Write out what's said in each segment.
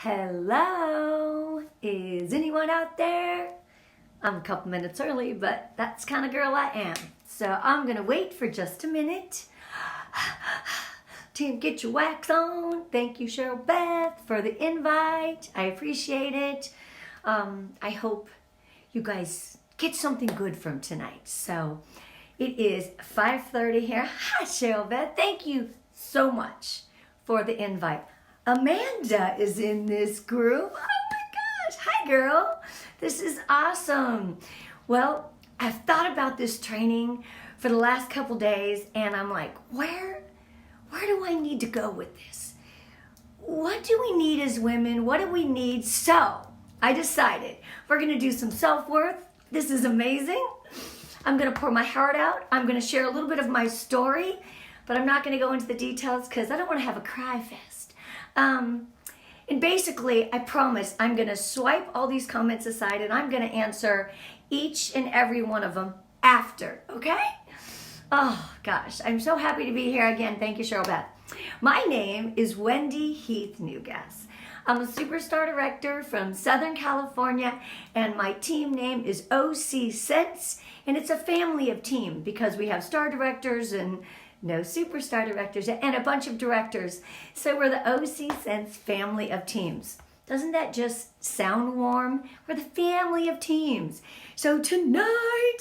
Hello, is anyone out there? I'm a couple minutes early, but that's the kind of girl I am. So I'm gonna wait for just a minute. Team, get your wax on. Thank you, Cheryl Beth, for the invite. I appreciate it. I hope you guys get something good from tonight. So it is 5:30 here. Hi, Cheryl Beth. Thank you so much for the invite. Amanda is in this group. Oh my gosh. Hi, girl. This is awesome. Well, I've thought about this training for the last couple days, and I'm like, where do I need to go with this? What do we need as women? What do we need? So I decided we're going to do some self-worth. This is amazing. I'm going to pour my heart out. I'm going to share a little bit of my story, but I'm not going to go into the details because I don't want to have a cry fest. And basically, I promise I'm going to swipe all these comments aside and I'm going to answer each and every one of them after, okay? Oh, gosh, I'm so happy to be here again. Thank you, Cheryl Beth. My name is Wendy Heath-Newgass. I'm a superstar director from Southern California, and my team name is OC Sense, and it's a family of team because we have star directors and no superstar directors and a bunch of directors. So we're the OC Sense family of teams. Doesn't that just sound warm? We're the family of teams. So tonight,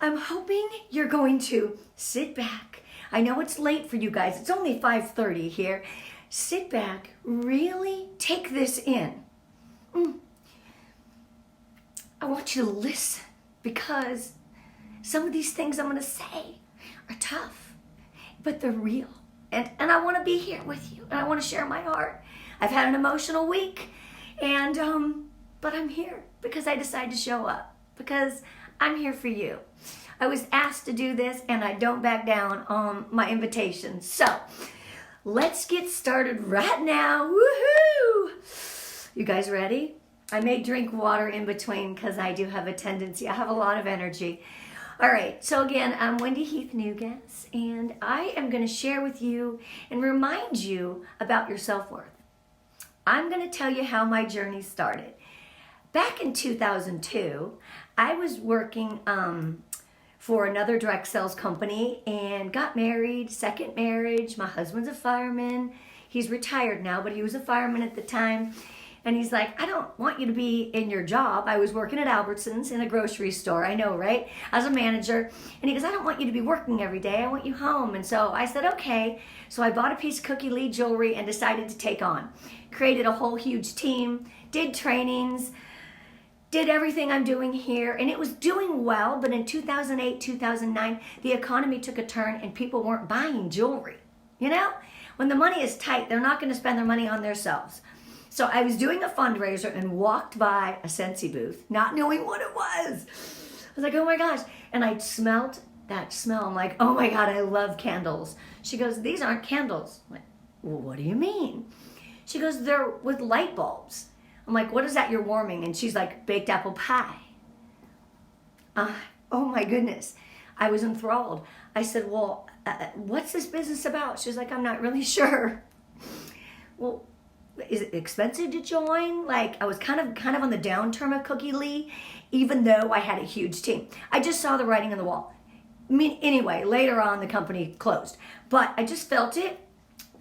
I'm hoping you're going to sit back. I know it's late for you guys. It's only 5:30 here. Sit back, really take this in. I want you to listen because some of these things I'm going to say are tough, but they're real. And I want to be here with you, and I want to share my heart. I've had an emotional week, and but I'm here because I decided to show up, because I'm here for you. I was asked to do this, and I don't back down on my invitation. So let's get started right now. Woohoo! You guys ready? I may drink water in between because I do have a tendency. I have a lot of energy. All right, so again, I'm Wendy Heath-Newgass, and I am going to share with you and remind you about your self-worth. I'm going to tell you how my journey started. Back in 2002, I was working for another direct sales company and got married, second marriage. My husband's a fireman. He's retired now, but he was a fireman at the time. And he's like, I don't want you to be in your job. I was working at Albertsons in a grocery store. I know, right? As a manager. And he goes, I don't want you to be working every day. I want you home. And so I said, okay. So I bought a piece of Cookie Lee jewelry and decided to take on. Created a whole huge team, did trainings, did everything I'm doing here. And it was doing well. But in 2008, 2009, the economy took a turn and people weren't buying jewelry. You know? When the money is tight, they're not going to spend their money on themselves. So I was doing a fundraiser and walked by a Scentsy booth, not knowing what it was. I was like, oh my gosh. And I smelled that smell. I'm like, oh my God, I love candles. She goes, these aren't candles. I'm like, well, what do you mean? She goes, they're with light bulbs. I'm like, what is that you're warming? And she's like, baked apple pie. Oh my goodness. I was enthralled. I said, well, what's this business about? She's like, I'm not really sure. Well, is it expensive to join? Like, I was kind of on the downturn of Cookie Lee, even though I had a huge team. I just saw the writing on the wall. I mean, anyway, later on the company closed, but I just felt it.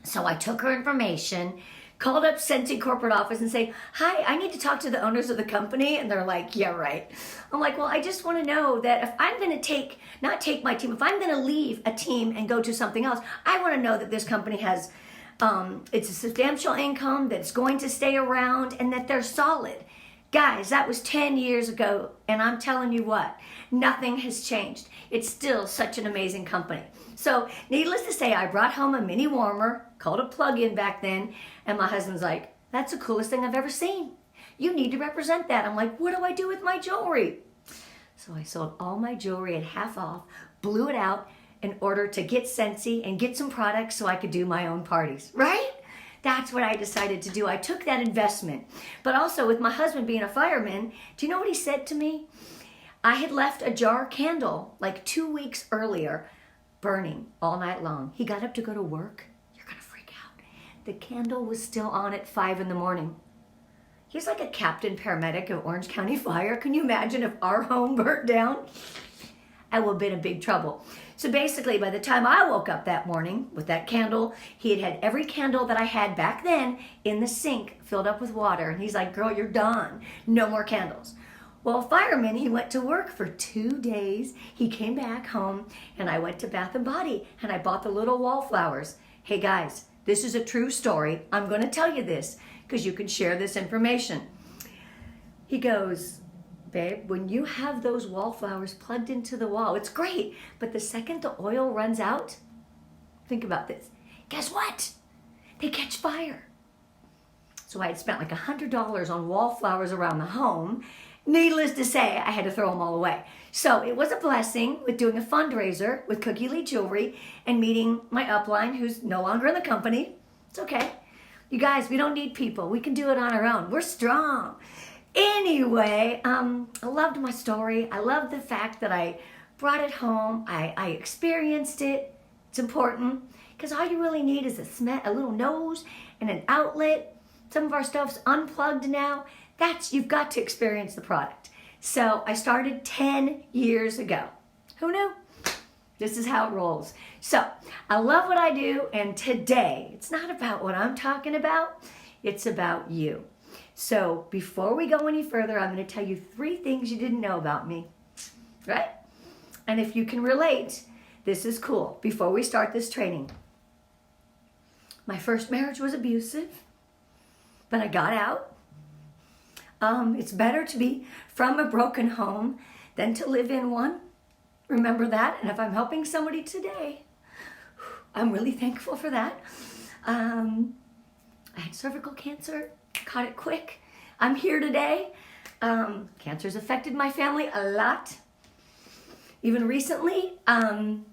So I took her information, called up Scentsy corporate office and say, hi, I need to talk to the owners of the company. And they're like, yeah, right. I'm like, well, I just want to know that if I'm going to not take my team, if I'm going to leave a team and go to something else, I want to know that this company has it's a substantial income that's going to stay around and that they're solid. Guys, that was 10 years ago, and I'm telling you what, nothing has changed. It's still such an amazing company. So needless to say, I brought home a mini warmer, called a plug-in back then, and my husband's like, that's the coolest thing I've ever seen. You need to represent that. I'm like, what do I do with my jewelry? So I sold all my jewelry at half off, blew it out, in order to get Scentsy and get some products so I could do my own parties, right? That's what I decided to do. I took that investment. But also with my husband being a fireman, do you know what he said to me? I had left a jar candle like 2 weeks earlier burning all night long. He got up to go to work. You're going to freak out. The candle was still on at 5 in the morning. He's like a captain paramedic of Orange County Fire. Can you imagine if our home burnt down? I would have been in big trouble. So basically, by the time I woke up that morning with that candle, he had had every candle that I had back then in the sink filled up with water. And he's like, girl, you're done. No more candles. Well, fireman, he went to work for 2 days. He came back home, and I went to Bath & Body, and I bought the little wallflowers. Hey, guys, this is a true story. I'm going to tell you this because you can share this information. He goes, babe, when you have those wallflowers plugged into the wall, it's great. But the second the oil runs out, think about this. Guess what? They catch fire. So I had spent like $100 on wallflowers around the home. Needless to say, I had to throw them all away. So it was a blessing with doing a fundraiser with Cookie Lee Jewelry and meeting my upline who's no longer in the company. It's okay. You guys, we don't need people. We can do it on our own. We're strong. Anyway, I loved my story. I loved the fact that I brought it home. I experienced it. It's important because all you really need is a little nose and an outlet. Some of our stuff's unplugged now. You've got to experience the product. So I started 10 years ago. Who knew? This is how it rolls. So I love what I do, and today it's not about what I'm talking about. It's about you. So before we go any further, I'm going to tell you 3 things you didn't know about me, right? And if you can relate, this is cool. Before we start this training, my first marriage was abusive, but I got out. It's better to be from a broken home than to live in one. Remember that. And if I'm helping somebody today, I'm really thankful for that. I had cervical cancer, caught it quick. I'm here today. Cancer's affected my family a lot, even recently. And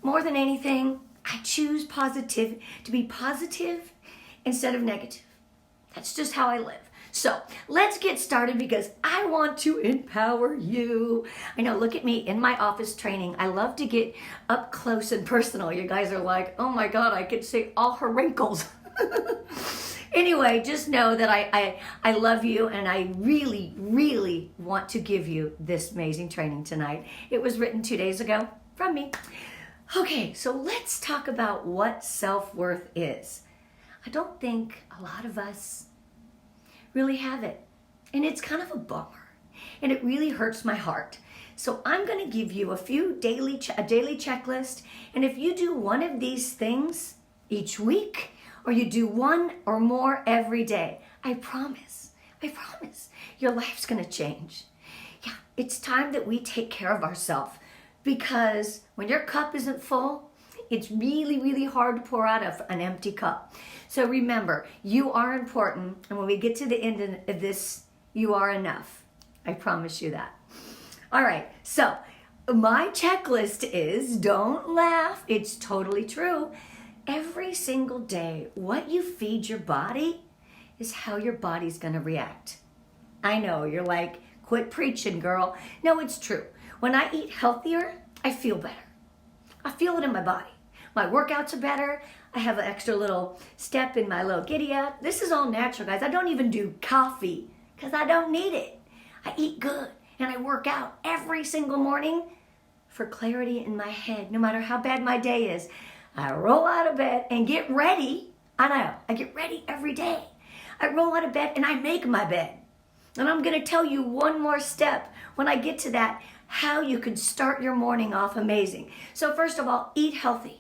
more than anything, I choose to be positive instead of negative. That's just how I live. So let's get started because I want to empower you. I know, look at me in my office training. I love to get up close and personal. You guys are like, oh my God, I could see all her wrinkles. Anyway, just know that I love you and I really, really want to give you this amazing training tonight. It was written 2 days ago from me. Okay, so let's talk about what self-worth is. I don't think a lot of us really have it. And it's kind of a bummer. And it really hurts my heart. So I'm going to give you a daily checklist. And if you do one of these things each week, or you do one or more every day, I promise, your life's going to change. Yeah, it's time that we take care of ourselves because when your cup isn't full, it's really, really hard to pour out of an empty cup. So remember, you are important. And when we get to the end of this, you are enough. I promise you that. All right. So my checklist is don't laugh. It's totally true. Every single day, what you feed your body is how your body's going to react. I know you're like, quit preaching, girl. No, it's true. When I eat healthier, I feel better. I feel it in my body. My workouts are better. I have an extra little step in my little giddy up. This is all natural, guys. I don't even do coffee because I don't need it. I eat good and I work out every single morning for clarity in my head. No matter how bad my day is, I roll out of bed and get ready. I know, I get ready every day. I roll out of bed and I make my bed. And I'm going to tell you one more step when I get to that, how you can start your morning off amazing. So first of all, eat healthy.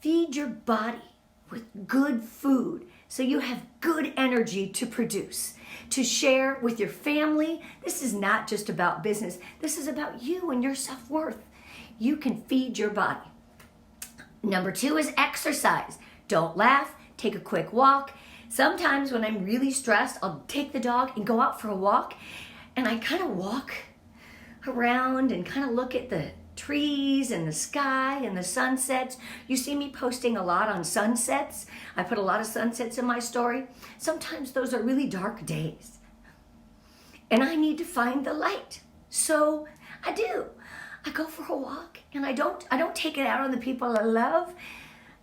Feed your body with good food so you have good energy to produce, to share with your family. This is not just about business. This is about you and your self-worth. You can feed your body. Number 2 is exercise. Don't laugh. Take a quick walk. Sometimes when I'm really stressed, I'll take the dog and go out for a walk. And I kind of walk around and kind of look at the trees and the sky and the sunsets. You see me posting a lot on sunsets. I put a lot of sunsets in my story. Sometimes those are really dark days. And I need to find the light. So I do. I go for a walk and I don't take it out on the people I love.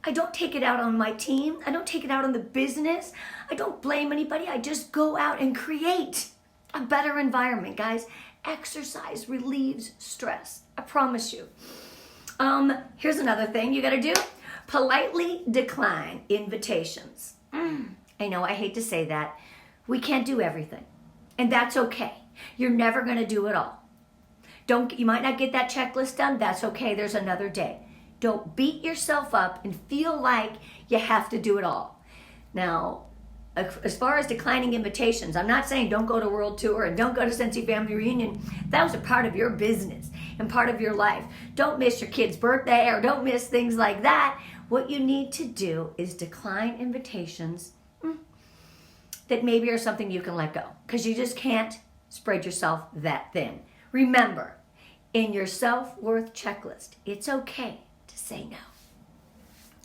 I don't take it out on my team. I don't take it out on the business. I don't blame anybody. I just go out and create a better environment, guys. Exercise relieves stress. I promise you. Here's another thing you got to do. Politely decline invitations. I know, I hate to say that. We can't do everything. And that's okay. You're never going to do it all. You might not get that checklist done. That's okay. There's another day. Don't beat yourself up and feel like you have to do it all. Now, as far as declining invitations, I'm not saying don't go to World Tour and don't go to Sensi Family Reunion. That was a part of your business and part of your life. Don't miss your kid's birthday or don't miss things like that. What you need to do is decline invitations that maybe are something you can let go, because you just can't spread yourself that thin. Remember, in your self-worth checklist, it's okay to say no.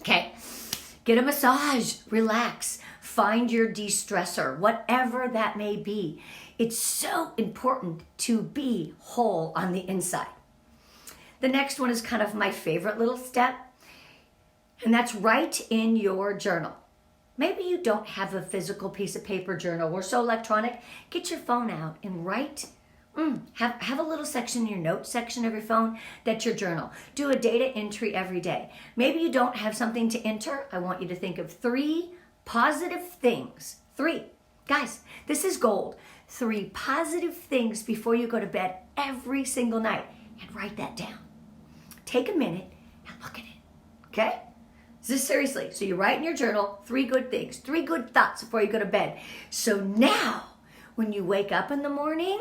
Okay, get a massage, relax, find your de-stressor, whatever that may be. It's so important to be whole on the inside. The next one is kind of my favorite little step, and that's write in your journal. Maybe you don't have a physical piece of paper journal. We're so electronic. Get your phone out and write. Have a little section in your notes section of your phone that's your journal. Do a data entry every day. Maybe you don't have something to enter. I want you to think of 3 positive things. 3. Guys, this is gold. 3 positive things before you go to bed every single night, and write that down. Take a minute and look at it. Okay? This seriously. So you write in your journal 3 good things, 3 good thoughts before you go to bed. So now, when you wake up in the morning,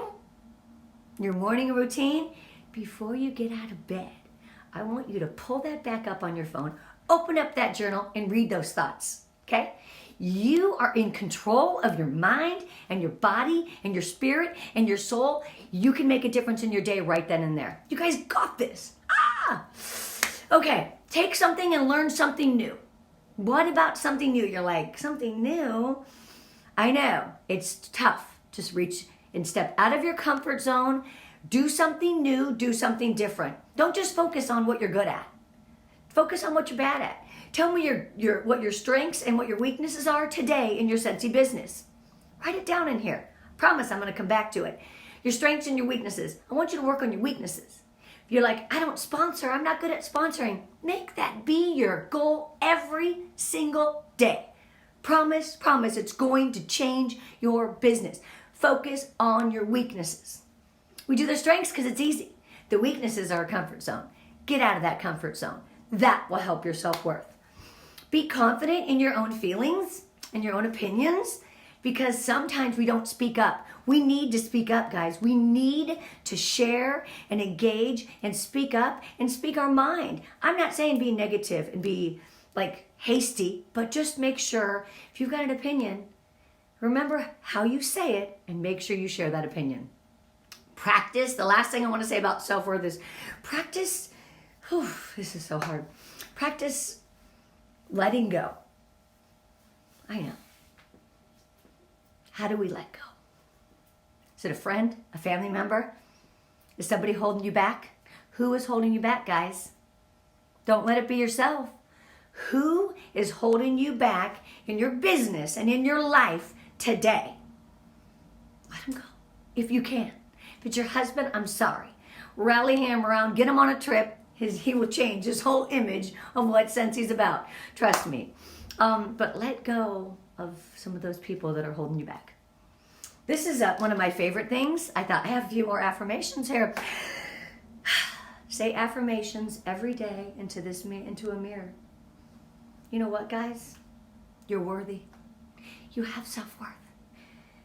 your morning routine, before you get out of bed, I want you to pull that back up on your phone, open up that journal, and read those thoughts. Okay? You are in control of your mind and your body and your spirit and your soul. You can make a difference in your day right then and there. You guys got this. Okay, take something and learn something new. What about something new? You're like, something new? I know, it's tough to reach and step out of your comfort zone. Do something new, do something different. Don't just focus on what you're good at. Focus on what you're bad at. Tell me what your strengths and what your weaknesses are today in your Sensi business. Write it down in here. Promise I'm going to come back to it. Your strengths and your weaknesses. I want you to work on your weaknesses. If you're like, I don't sponsor, I'm not good at sponsoring, make that be your goal every single day. Promise, it's going to change your business. Focus on your weaknesses. We do the strengths because it's easy. The weaknesses are a comfort zone. Get out of that comfort zone. That will help your self-worth. Be confident in your own feelings and your own opinions, because sometimes we don't speak up. We need to speak up, guys. We need to share and engage and speak up and speak our mind. I'm not saying be negative and be like hasty, but just make sure if you've got an opinion, remember how you say it and make sure you share that opinion. Practice. The last thing I want to say about self-worth is practice. This is so hard. Practice letting go. I know. How do we let go? Is it a friend, a family member? Is somebody holding you back? Who is holding you back, guys? Don't let it be yourself. Who is holding you back in your business and in your life today? Let him go, if you can. If it's your husband, I'm sorry. Rally him around, get him on a trip. He will change his whole image of what Sensi's about. Trust me. But let go of some of those people that are holding you back. This is one of my favorite things. I thought I have a few more affirmations here. Say affirmations every day into a mirror. You know what, guys? You're worthy. You have self-worth.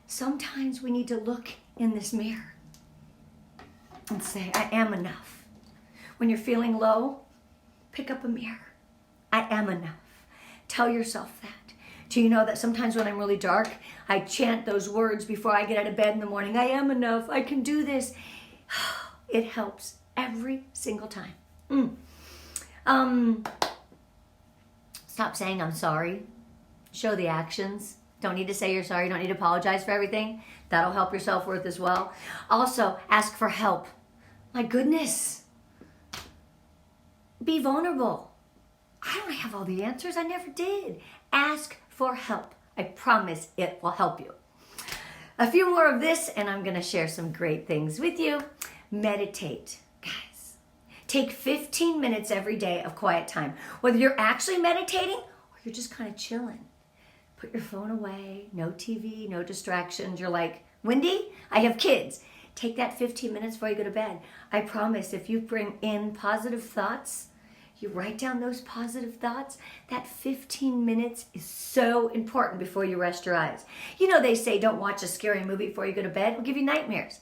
Sometimes we need to look in this mirror and say, I am enough. When you're feeling low, pick up a mirror. I am enough. Tell yourself that. Do you know that sometimes when I'm really dark, I chant those words before I get out of bed in the morning. I am enough. I can do this. It helps every single time. Stop saying I'm sorry. Show the actions. Don't need to say you're sorry. Don't need to apologize for everything. That'll help your self-worth as well. Also, ask for help. My goodness. Be vulnerable. I don't have all the answers. I never did. Ask for help. I promise it will help you. A few more of this, and I'm going to share some great things with you. Meditate, guys. Take 15 minutes every day of quiet time. Whether you're actually meditating or you're just kind of chilling. Put your phone away, no TV, no distractions. You're like, Wendy, I have kids. Take that 15 minutes before you go to bed. I promise if you bring in positive thoughts, you write down those positive thoughts, that 15 minutes is so important before you rest your eyes. You know they say don't watch a scary movie before you go to bed. It will give you nightmares.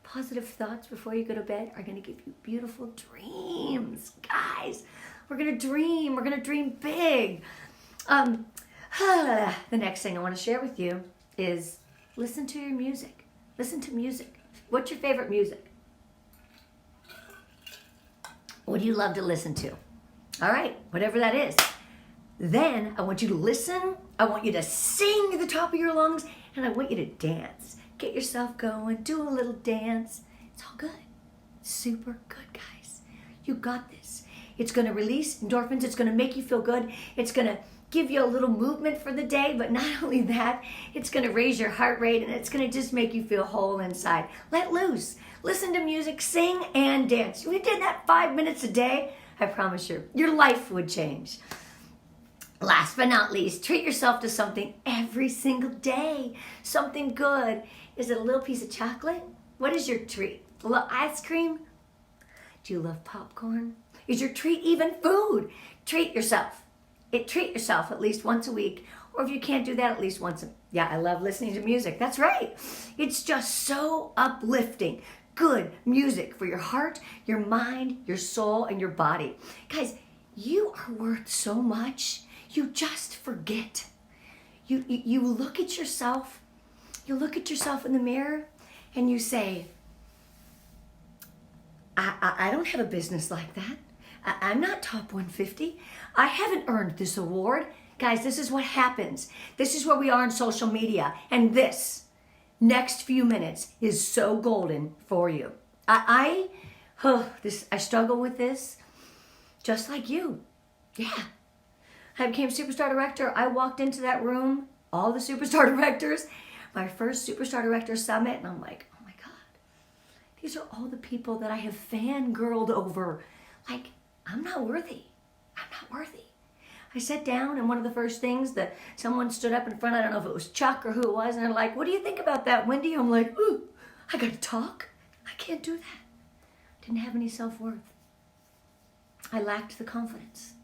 Positive thoughts before you go to bed are going to give you beautiful dreams. Guys, we're going to dream. We're going to dream big. The next thing I want to share with you is listen to your music. Listen to music. What's your favorite music? What do you love to listen to? All right, whatever that is. Then I want you to listen. I want you to sing at the top of your lungs, and I want you to dance. Get yourself going. Do a little dance. It's all good. Super good, guys. You got this. It's going to release endorphins. It's going to make you feel good. It's going to give you a little movement for the day, but not only that, it's going to raise your heart rate, and it's going to just make you feel whole inside. Let loose. Listen to music, sing, and dance. We did that 5 minutes a day. I promise you, your life would change. Last but not least, treat yourself to something every single day. Something good. Is it a little piece of chocolate? What is your treat? A little ice cream? Do you love popcorn? Is your treat even food? Treat yourself. Treat yourself at least once a week. Or if you can't do that, at least once yeah, I love listening to music. That's right. It's just so uplifting. Good music for your heart, your mind, your soul, and your body. Guys, you are worth so much. You just forget. You look at yourself. You look at yourself in the mirror and you say, I don't have a business like that. I'm not top 150. I haven't earned this award. Guys, this is what happens. This is where we are on social media. And this next few minutes is so golden for you. I struggle with this just like you. Yeah. I became superstar director. I walked into that room, all the superstar directors, my first superstar director summit, and I'm like, oh my God, these are all the people that I have fangirled over. Like, I'm not worthy. I'm not worthy. I sat down, and one of the first things that someone stood up in front, I don't know if it was Chuck or who it was, and they're like, what do you think about that, Wendy? I'm like, ooh, I got to talk? I can't do that. Didn't have any self-worth. I lacked the confidence.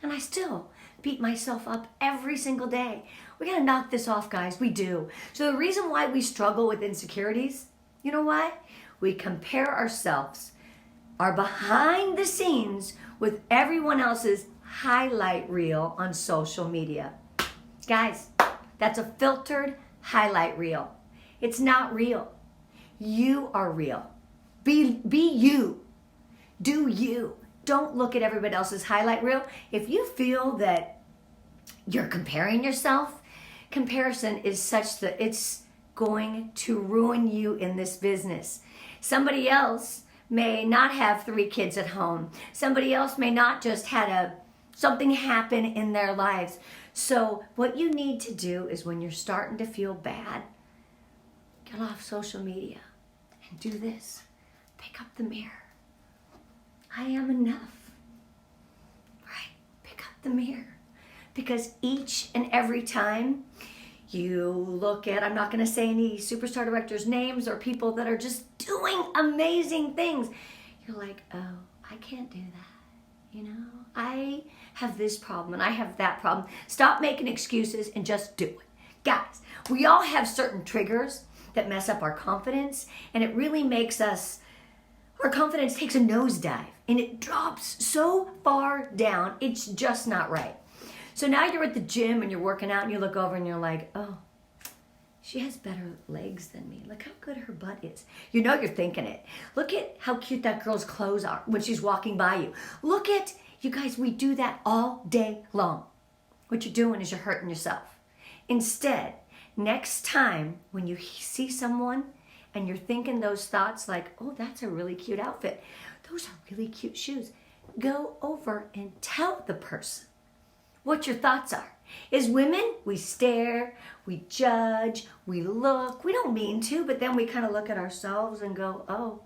And I still beat myself up every single day. We got to knock this off, guys. We do. So the reason why we struggle with insecurities, you know why? We compare ourselves, our behind the scenes, with everyone else's highlight reel on social media. Guys, that's a filtered highlight reel. It's not real. You are real. Be you. Do you. Don't look at everybody else's highlight reel. If you feel that you're comparing yourself, comparison is such that it's going to ruin you in this business. Somebody else may not have 3 kids at home. Somebody else may not just had something happen in their lives. So what you need to do is when you're starting to feel bad, get off social media and do this. Pick up the mirror. I am enough. Right? Pick up the mirror. Because each and every time you look at, I'm not going to say any superstar directors' names or people that are just doing amazing things, you're like, oh, I can't do that. You know, I have this problem and I have that problem. Stop making excuses and just do it. Guys, we all have certain triggers that mess up our confidence, and it really makes us, our confidence takes a nosedive and it drops so far down, it's just not right. So now you're at the gym and you're working out and you look over and you're like, oh, she has better legs than me. Look how good her butt is. You know you're thinking it. Look at how cute that girl's clothes are when she's walking by you. Look at, you guys, we do that all day long. What you're doing is you're hurting yourself. Instead, next time when you see someone and you're thinking those thoughts like, oh, that's a really cute outfit. Those are really cute shoes. Go over and tell the person what your thoughts are. As women, we stare, we judge, we look. We don't mean to, but then we kind of look at ourselves and go, oh,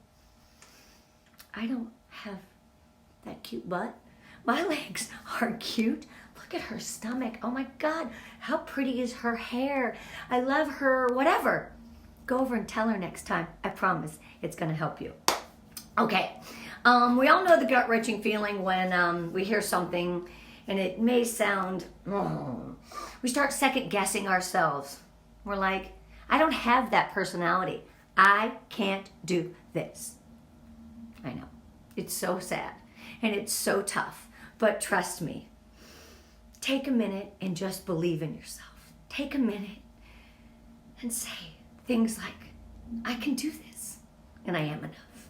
I don't have that cute butt. My legs are cute. Look at her stomach. Oh my God, how pretty is her hair? I love her, whatever. Go over and tell her next time. I promise it's going to help you. Okay, we all know the gut-wrenching feeling when we hear something and it may sound, we start second-guessing ourselves. We're like, I don't have that personality. I can't do this. I know. It's so sad and it's so tough. But trust me, take a minute and just believe in yourself. Take a minute and say things like, I can do this and I am enough.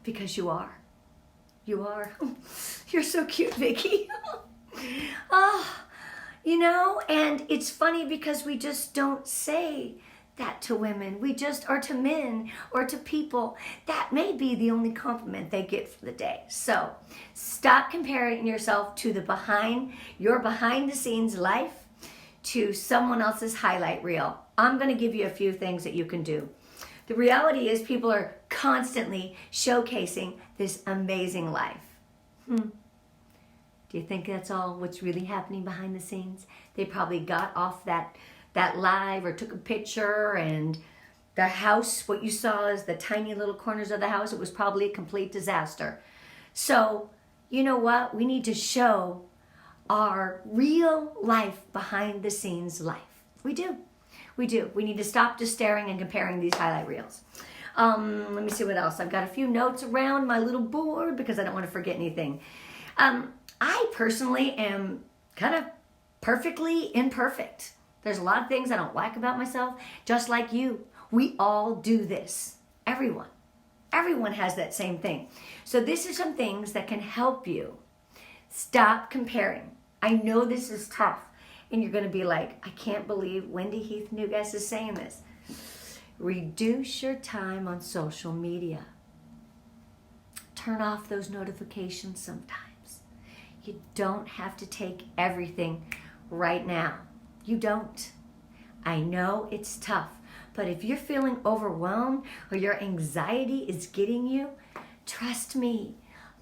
Because you are. You are. You're so cute, Vicky. Oh, you know, and it's funny because we just don't say that to women. We just, or to men, or to people. That may be the only compliment they get for the day. So stop comparing yourself to your behind the scenes life to someone else's highlight reel. I'm going to give you a few things that you can do. The reality is people are constantly showcasing this amazing life. Do you think that's all what's really happening behind the scenes? They probably got off that live or took a picture, and the house, what you saw is the tiny little corners of the house. It was probably a complete disaster. So, you know what? We need to show our real life behind the scenes life. We do. We do. We need to stop just staring and comparing these highlight reels. Let me see what else. I've got a few notes around my little board because I don't want to forget anything. I personally am kind of perfectly imperfect. There's a lot of things I don't like about myself, just like you. We all do this. Everyone. Everyone has that same thing. So this is some things that can help you stop comparing. I know this is tough. And you're going to be like, I can't believe Wendy Heath-Newgass is saying this. Reduce your time on social media. Turn off those notifications sometimes. You don't have to take everything right now. You don't. I know it's tough, but if you're feeling overwhelmed or your anxiety is getting you, trust me,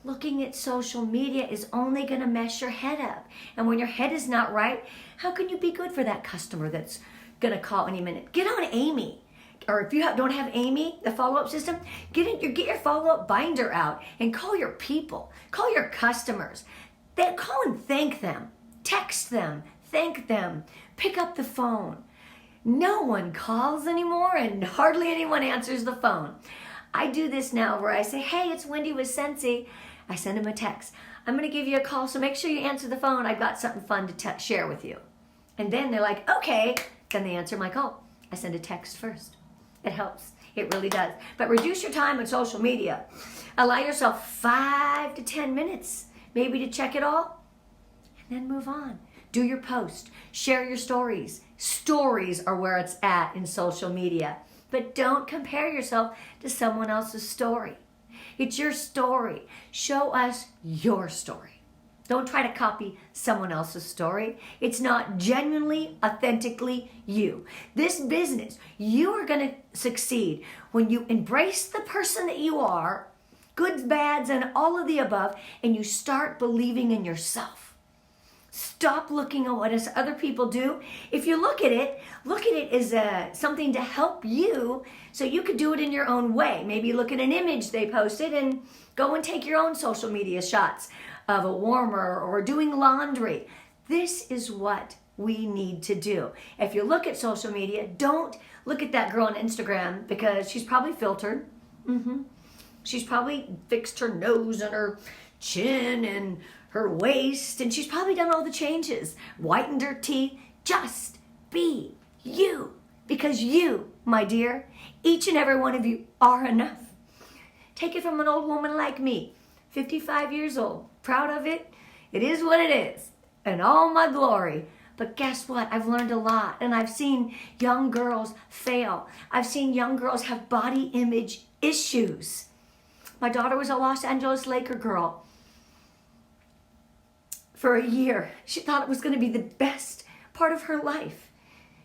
looking at social media is only going to mess your head up. And when your head is not right, how can you be good for that customer that's going to call any minute? Get on Amy. Or if you don't have Amy, the follow-up system, get your follow-up binder out and call your people. Call your customers. Call and thank them. Text them. Thank them. Pick up the phone. No one calls anymore and hardly anyone answers the phone. I do this now where I say, hey, it's Wendy with Scentsy. I send them a text. I'm going to give you a call, so make sure you answer the phone. I've got something fun to share with you. And then they're like, okay. Then they answer my call. I send a text first. It helps. It really does. But reduce your time on social media. Allow yourself 5 to 10 minutes, maybe to check it all, and then move on. Do your post. Share your stories. Stories are where it's at in social media. But don't compare yourself to someone else's story. It's your story. Show us your story. Don't try to copy someone else's story. It's not genuinely, authentically you. This business, you are going to succeed when you embrace the person that you are, goods, bads, and all of the above, and you start believing in yourself. Stop looking at what other people do. If you look at it as something to help you so you could do it in your own way. Maybe look at an image they posted and go and take your own social media shots of a warmer or doing laundry. This is what we need to do. If you look at social media, don't look at that girl on Instagram because she's probably filtered. She's probably fixed her nose and her chin and her waist, and she's probably done all the changes, whitened her teeth. Just be you, because you, my dear, each and every one of you are enough. Take it from an old woman like me, 55 years old, proud of it. It is what it is, and all my glory. But guess what? I've learned a lot, and I've seen young girls fail. I've seen young girls have body image issues. My daughter was a Los Angeles Laker girl. for a year. She thought it was going to be the best part of her life.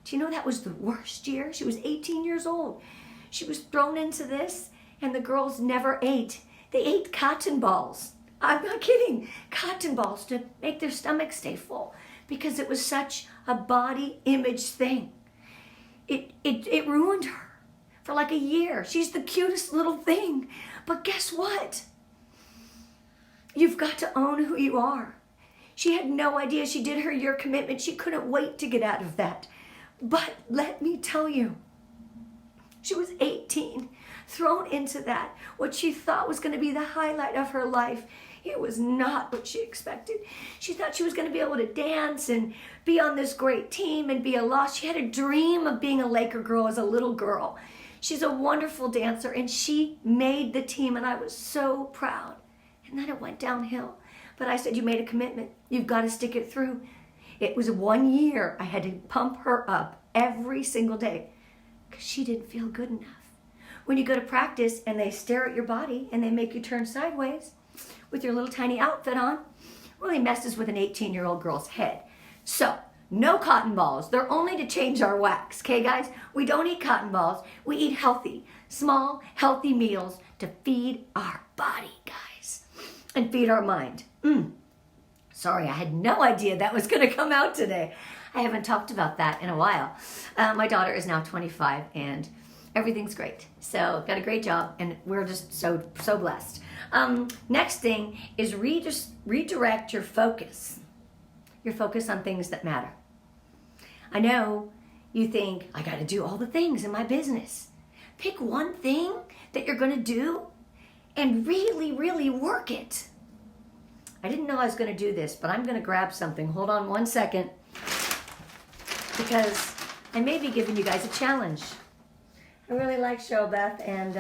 Do you know that was the worst year? She was 18 years old. She was thrown into this, and the girls never ate. They ate cotton balls. I'm not kidding. Cotton balls to make their stomachs stay full because it was such a body image thing. It ruined her for like a year. She's the cutest little thing. But guess what? You've got to own who you are. She had no idea. She did her year commitment. She couldn't wait to get out of that. But let me tell you, she was 18, thrown into that, what she thought was going to be the highlight of her life. It was not what she expected. She thought she was going to be able to dance and be on this great team and be a loss. She had a dream of being a Laker girl as a little girl. She's a wonderful dancer, and she made the team, and I was so proud. And then it went downhill. But I said, you made a commitment. You've got to stick it through. It was 1 year I had to pump her up every single day because she didn't feel good enough. When you go to practice and they stare at your body and they make you turn sideways with your little tiny outfit on, really messes with an 18-year-old girl's head. So, no cotton balls. They're only to change our wax, okay, guys? We don't eat cotton balls. We eat healthy, small, healthy meals to feed our body, guys, and feed our mind. Sorry, I had no idea that was going to come out today. I haven't talked about that in a while. My daughter is now 25, and everything's great. So, got a great job, and we're just so blessed. Next thing is redirect your focus. Your focus on things that matter. I know you think, I got to do all the things in my business. Pick one thing that you're going to do and really, really work it. I didn't know I was going to do this, but I'm going to grab something. Hold on 1 second, because I may be giving you guys a challenge. I really like Cheryl Beth, and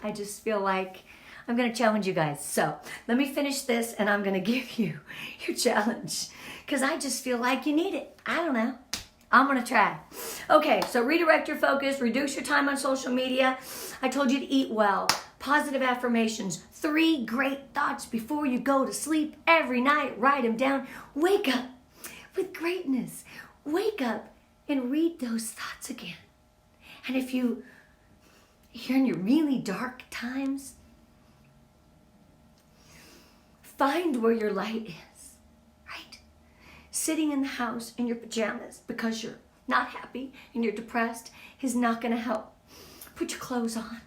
I just feel like I'm going to challenge you guys. So let me finish this, and I'm going to give you your challenge, because I just feel like you need it. I don't know. I'm going to try. Okay, so redirect your focus, reduce your time on social media. I told you to eat well. Positive affirmations, 3 great thoughts before you go to sleep every night. Write them down. Wake up with greatness. Wake up and read those thoughts again. And if you're in your really dark times, find where your light is, right? Sitting in the house in your pajamas because you're not happy and you're depressed is not going to help. Put your clothes on.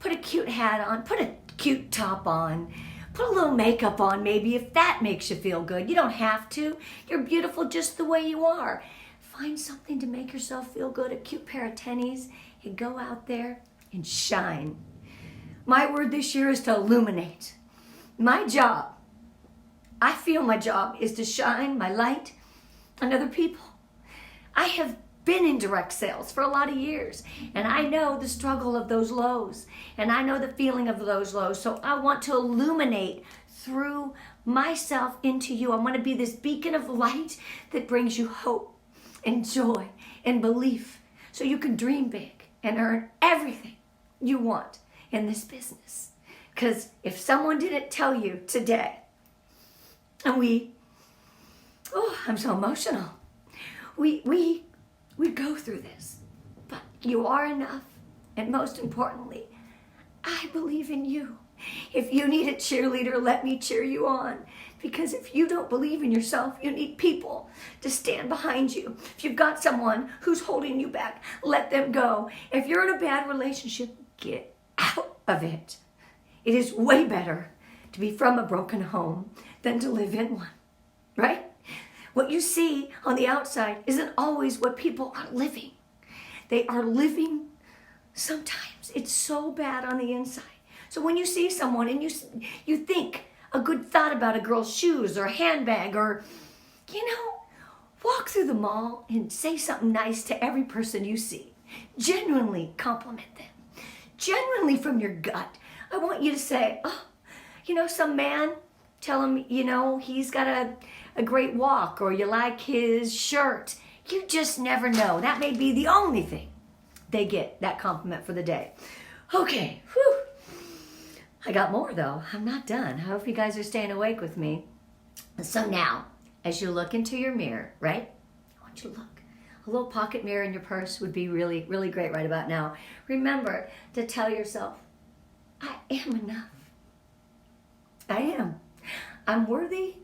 Put a cute hat on. Put a cute top on. Put a little makeup on maybe if that makes you feel good. You don't have to. You're beautiful just the way you are. Find something to make yourself feel good, a cute pair of tennies, and go out there and shine. My word this year is to illuminate. My job, I feel my job is to shine my light on other people. I have been in direct sales for a lot of years, and I know the struggle of those lows, and I know the feeling of those lows, so I want to illuminate through myself into you. I want to be this beacon of light that brings you hope and joy and belief so you can dream big and earn everything you want in this business. Because if someone didn't tell you today, and I'm so emotional, we go through this, but you are enough, and most importantly, I believe in you. If you need a cheerleader, let me cheer you on. Because if you don't believe in yourself, you need people to stand behind you. If you've got someone who's holding you back, let them go. If you're in a bad relationship, get out of it. It is way better to be from a broken home than to live in one, right? What you see on the outside isn't always what people are living. They are living sometimes. It's so bad on the inside. So when you see someone and you think a good thought about a girl's shoes or handbag, or, walk through the mall and say something nice to every person you see. Genuinely compliment them. Genuinely from your gut. I want you to say, some man, tell him, he's got a great walk, or you like his shirt. You just never know. That may be the only thing they get, that compliment for the day. Okay, whew. I got more though. I'm not done. I hope you guys are staying awake with me. So now, as you look into your mirror, right? I want you to look. A little pocket mirror in your purse would be really, really great right about now. Remember to tell yourself, I am enough. I am. I'm worthy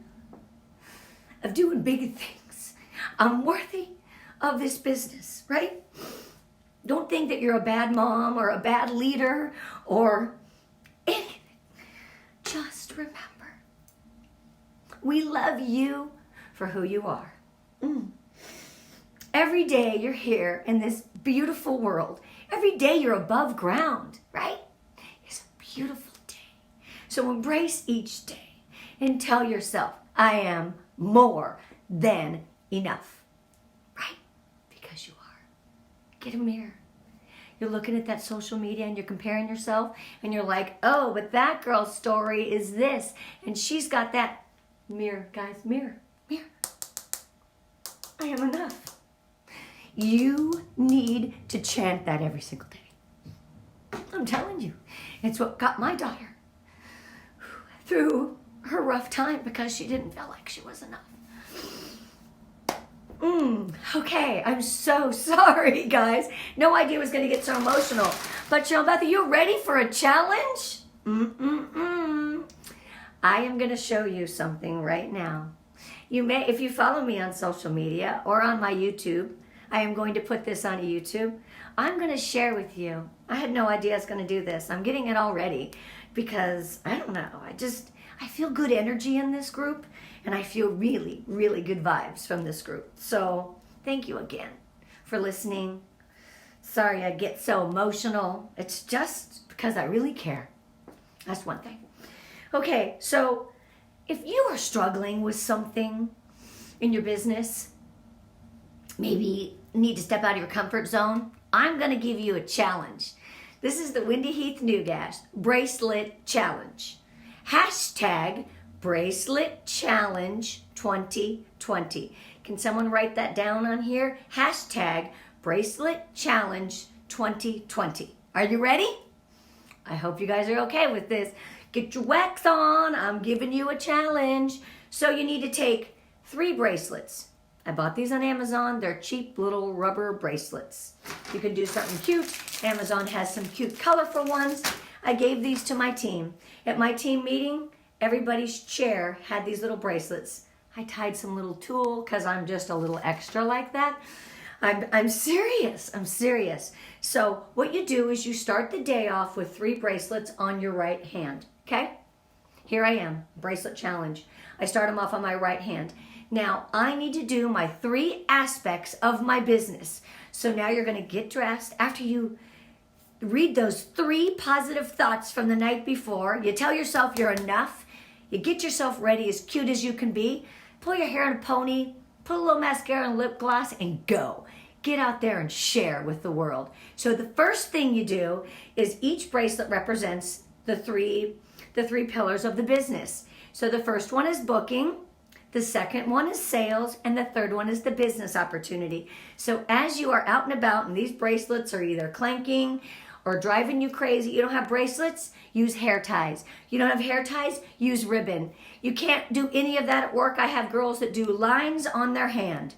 of doing big things. I'm worthy of this business, right? Don't think that you're a bad mom or a bad leader or anything. Just remember, we love you for who you are. Every day you're here in this beautiful world. Every day you're above ground, right? It's a beautiful day. So embrace each day and tell yourself, I am more than enough, right? Because you are. Get a mirror. You're looking at that social media and you're comparing yourself and you're like, oh, but that girl's story is this and she's got that. Mirror, guys, mirror, mirror. I am enough. You need to chant that every single day. I'm telling you, it's what got my daughter through her rough time because she didn't feel like she was enough. Okay, I'm so sorry, guys. No idea it was going to get so emotional. But Beth, are you ready for a challenge? I am going to show you something right now. You may, if you follow me on social media or on my YouTube, I am going to put this on YouTube. I'm going to share with you. I had no idea I was going to do this. I'm getting it already because, I don't know, I feel good energy in this group and I feel really, really good vibes from this group. So thank you again for listening. Sorry I get so emotional. It's just because I really care. That's one thing. Okay, so if you are struggling with something in your business, maybe need to step out of your comfort zone, I'm going to give you a challenge. This is the Wendy Heath-Newgass Bracelet Challenge. Hashtag Bracelet Challenge 2020. Can someone write that down on here? Hashtag Bracelet Challenge 2020. Are you ready? I hope you guys are okay with this. Get your wax on. I'm giving you a challenge. So you need to take 3 bracelets. I bought these on Amazon. They're cheap little rubber bracelets. You can do something cute. Amazon has some cute colorful ones. I gave these to my team. At my team meeting, everybody's chair had these little bracelets. I tied some little tulle because I'm just a little extra like that. I'm serious. I'm serious. So what you do is you start the day off with 3 bracelets on your right hand. Okay? Here I am. Bracelet challenge. I start them off on my right hand. Now, I need to do my 3 aspects of my business. So now you're going to get dressed. After you read those 3 positive thoughts from the night before, you tell yourself you're enough. You get yourself ready as cute as you can be. Pull your hair in a pony. Put a little mascara and lip gloss and go. Get out there and share with the world. So the first thing you do is each bracelet represents the three pillars of the business. So the first one is booking. The second one is sales, and the third one is the business opportunity. So as you are out and about and these bracelets are either clanking or driving you crazy, you don't have bracelets, use hair ties. You don't have hair ties, use ribbon. You can't do any of that at work. I have girls that do lines on their hand.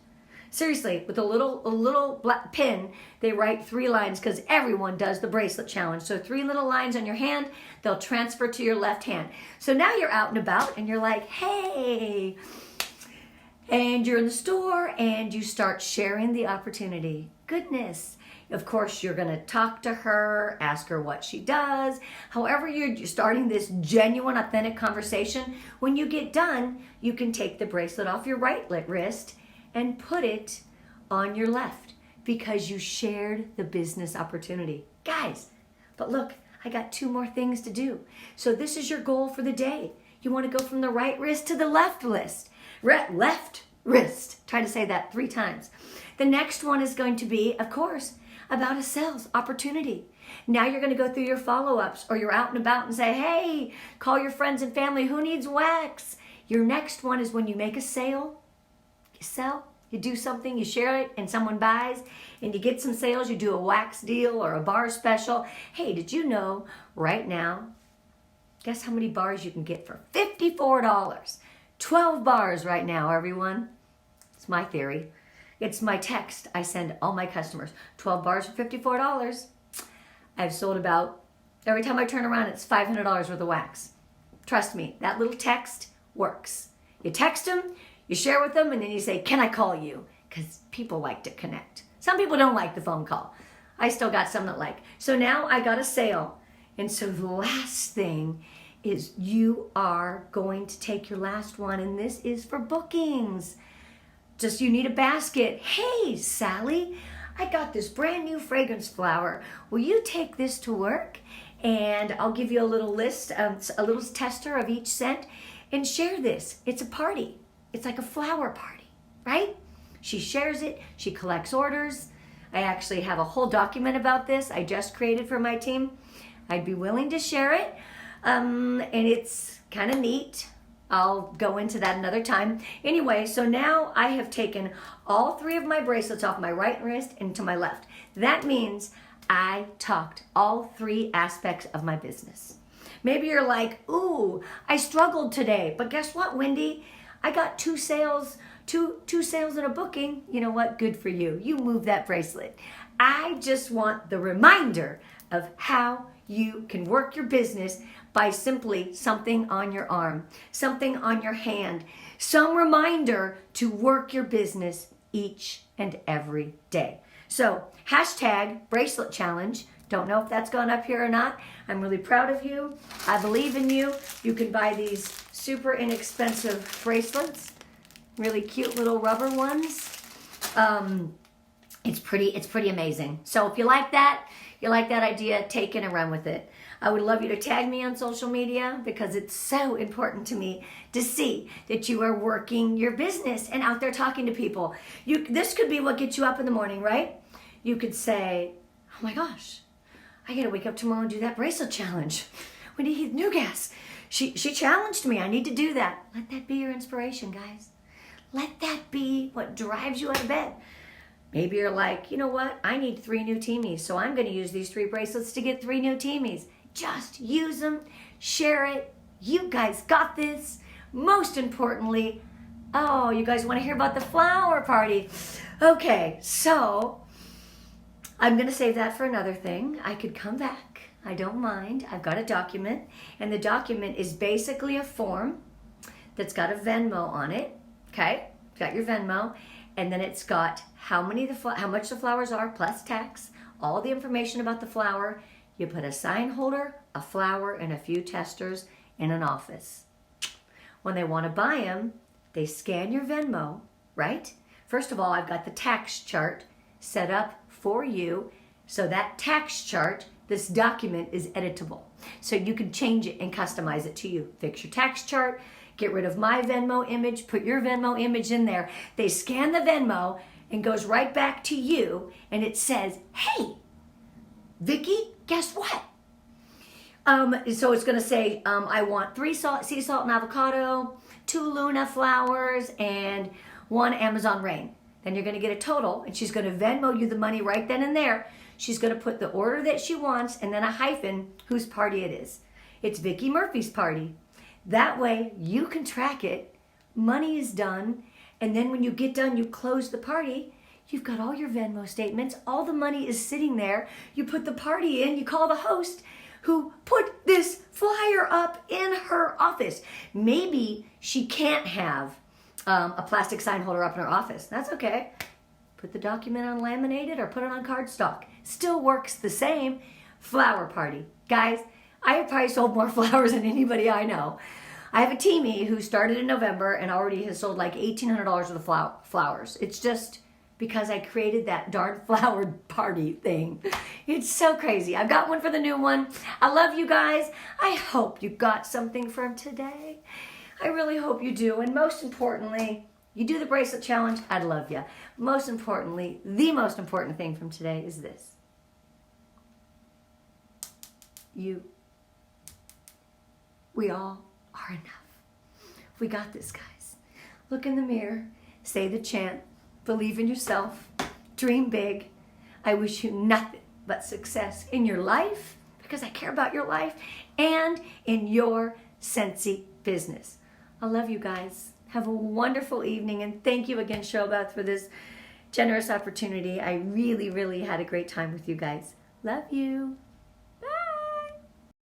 Seriously, with a little black pin, they write 3 lines because everyone does the bracelet challenge. So 3 little lines on your hand, they'll transfer to your left hand. So now you're out and about and you're like, hey, and you're in the store and you start sharing the opportunity. Goodness. Of course, you're going to talk to her, ask her what she does. However, you're starting this genuine, authentic conversation. When you get done, you can take the bracelet off your right wrist and put it on your left because you shared the business opportunity. Guys, but look, I got 2 more things to do. So this is your goal for the day. You want to go from the right wrist to the left wrist. Left wrist. Try to say that 3 times. The next one is going to be, of course, about a sales opportunity. Now you're going to go through your follow-ups or you're out and about and say, hey, call your friends and family. Who needs wax? Your next one is when you make a sale. Sell, you do something, you share it, and someone buys, and you get some sales, you do a wax deal or a bar special. Hey, did you know right now, guess how many bars you can get for $54? 12 bars right now, everyone. It's my theory. It's my text I send all my customers. 12 bars for $54. I've sold about, every time I turn around, it's $500 worth of wax. Trust me, that little text works. You text them, you share with them, and then you say, can I call you? Because people like to connect. Some people don't like the phone call. I still got some that like. So now I got a sale. And so the last thing is you are going to take your last one, and this is for bookings. Just you need a basket. Hey, Sally, I got this brand new fragrance flower. Will you take this to work? And I'll give you a little list, a little tester of each scent, and share this. It's a party. It's like a flower party, right? She shares it. She collects orders. I actually have a whole document about this I just created for my team. I'd be willing to share it. And it's kind of neat. I'll go into that another time. Anyway, so now I have taken all 3 of my bracelets off my right wrist and to my left. That means I talked all 3 aspects of my business. Maybe you're like, ooh, I struggled today. But guess what, Wendy? I got 2 sales, two sales and a booking. You know what? Good for you. You move that bracelet. I just want the reminder of how you can work your business by simply something on your arm, something on your hand, some reminder to work your business each and every day. So hashtag bracelet challenge. Don't know if that's gone up here or not. I'm really proud of you. I believe in you. You can buy these super inexpensive bracelets, really cute little rubber ones. It's pretty amazing. So if you like that idea, take it and run with it. I would love you to tag me on social media because it's so important to me to see that you are working your business and out there talking to people. This could be what gets you up in the morning, right? You could say, oh my gosh, I gotta wake up tomorrow and do that bracelet challenge. Wendy Heath-Newgass, she challenged me. I need to do that. Let that be your inspiration, guys. Let that be what drives you out of bed. Maybe you're like, you know what? I need 3 new teamies, so I'm going to use these 3 bracelets to get 3 new teamies. Just use them, share it. You guys got this. Most importantly, oh, you guys want to hear about the flower party? Okay, so I'm going to save that for another thing. I could come back. I don't mind. I've got a document, and the document is basically a form that's got a Venmo on it. Okay, it's got your Venmo. And then it's got how much the flowers are plus tax, all the information about the flower. You put a sign holder, a flower, and a few testers in an office. When they want to buy them, they scan your Venmo, right? First of all, I've got the tax chart set up for you. So that tax chart, this document is editable. So you can change it and customize it to you. Fix your tax chart. Get rid of my Venmo image, put your Venmo image in there. They scan the Venmo and goes right back to you, and it says, hey, Vicki, guess what? So it's going to say, I want 3 sea salt and avocado, 2 Luna flowers, and 1 Amazon rain. Then you're going to get a total, and she's going to Venmo you the money right then and there. She's going to put the order that she wants and then a hyphen whose party it is. It's Vicki Murphy's party. That way you can track it, money is done, and then when you get done, you close the party, you've got all your Venmo statements, all the money is sitting there, you put the party in, you call the host who put this flyer up in her office. Maybe she can't have a plastic sign holder up in her office. That's okay. Put the document on laminated or put it on cardstock. Still works the same. Flower party. Guys, I have probably sold more flowers than anybody I know. I have a teamie who started in November and already has sold like $1,800 worth of flowers. It's just because I created that darn flower party thing. It's so crazy. I've got one for the new one. I love you guys. I hope you got something from today. I really hope you do. And most importantly, you do the bracelet challenge, I'd love you. Most importantly, the most important thing from today is this. We all are enough. We got this, guys. Look in the mirror, say the chant, believe in yourself, dream big. I wish you nothing but success in your life, because I care about your life, and in your Scentsy business. I love you guys. Have a wonderful evening, and thank you again, Shobeth, for this generous opportunity. I really, really had a great time with you guys. Love you.